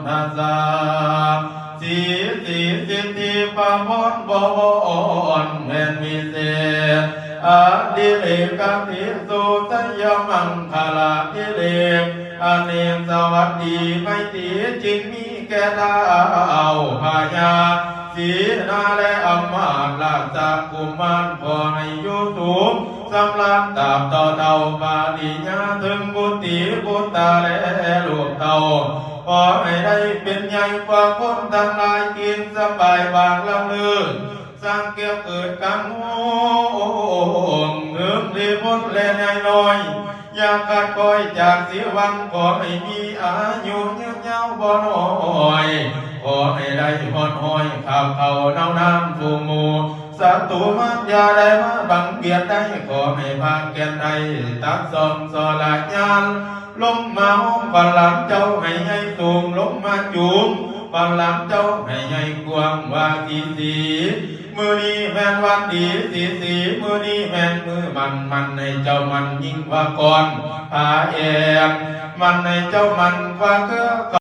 ทัสสะสีสิทธิปะมนบวรแม่นมีเสอดิเลกติสุสยมังคลาดิเลกอเนกสวัสดีไม่ตีจิตมีแก่ดาวพญาสีนาและอำมาตย์ราชกุมารขอให้อยู่สูงสำลักตาบต่อเต่าปาฏิญาถึงบุตรีบุตรและลูกเต่าขอให้ได้เป็นใหญ่กว่าคนทั้งหลายกินสบายบางละลื่นสร้างเกี่ยวเกิดกังวลเงิมรีพุทธและนายน้อยอยากกัดก้อยจากสีวันขอให้มีอายุยืนยาวบ่น้อยขอให้ได้หอดห้อยข้าวเขาเน่าน้ำฟูมูศัตรูมันยาได้มาบังเบียดได้ขอให้พาแก่นได้ตักสมสลายยานลมมาห้องบัลลังก์เจ้าให้ให้สูงลมมาจุ่มบัลลังก์เจ้าให้ให้กว้างว่าสีมือนี้แม่นวันดีสีมือนี้แม่นมือมันในเจ้ามันยิ่งกว่าก่อนพาเอกมันในเจ้ามันกว่าเกือ